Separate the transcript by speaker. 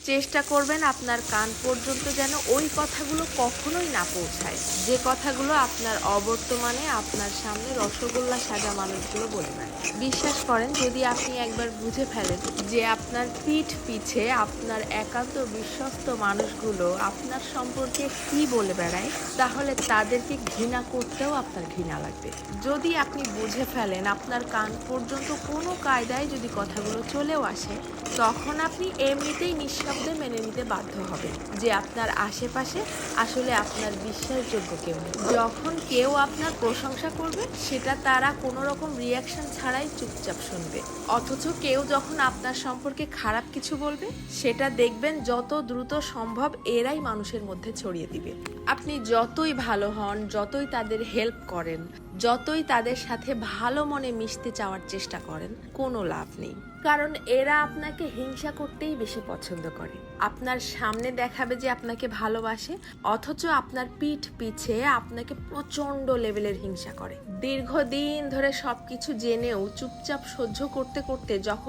Speaker 1: চেষ্টা করবেন আপনার কান পর্যন্ত যেন ওই কথাগুলো কখনোই না পৌঁছায়, যে কথাগুলো আপনার অবর্তমানে আপনার সামনে রসগোল্লা সাজা মানুষগুলো বলে বেড়ায়। বিশ্বাস করেন, যদি আপনি একবার বুঝে ফেলেন যে আপনার পিঠ পিছে আপনার একান্ত বিশ্বস্ত মানুষগুলো আপনার সম্পর্কে কি বলে বেড়ায়, তাহলে তাদেরকে ঘৃণা করতেও আপনার ঘৃণা লাগবে। যদি আপনি বুঝে ফেলেন আপনার কান পর্যন্ত কোনো কায়দায় যদি কথাগুলো চলেও আসে, তখন আপনি এমনিতেই নিঃশব্দে মেনে নিতে বাধ্য হবেন যে আপনার আশেপাশে আসলে আপনার বিশ্বাসযোগ্য কেউ নেই। যখন কেউ আপনার প্রশংসা করবে, সেটা তারা কোনো রকম রিয়াকশন ছাড়াই চুপচাপ শুনবে। অথচ কেউ যখন আপনার সম্পর্কে খারাপ কিছু বলবে, সেটা দেখবেন যত দ্রুত সম্ভব এরাই মানুষের মধ্যে ছড়িয়ে দিবে। আপনি যতই ভালো হন, যতই তাদের হেল্প করেন, যতই তাদের সাথে ভালো মনে মিশতে চাওয়ার চেষ্টা করেন, কোনো লাভ নেই। কারণ এরা আপনাকে হিংসা করতেই বেশি পছন্দ করে। আপনার সামনে দেখাবে যে আপনাকে ভালোবাসে, অথচ আপনার পিঠ পিছে আপনাকে প্রচন্ড লেভেলের হিংসা করে। দীর্ঘদিন ধরে সবকিছু জেনেও চুপচাপ সহ্য করতে করতে যখন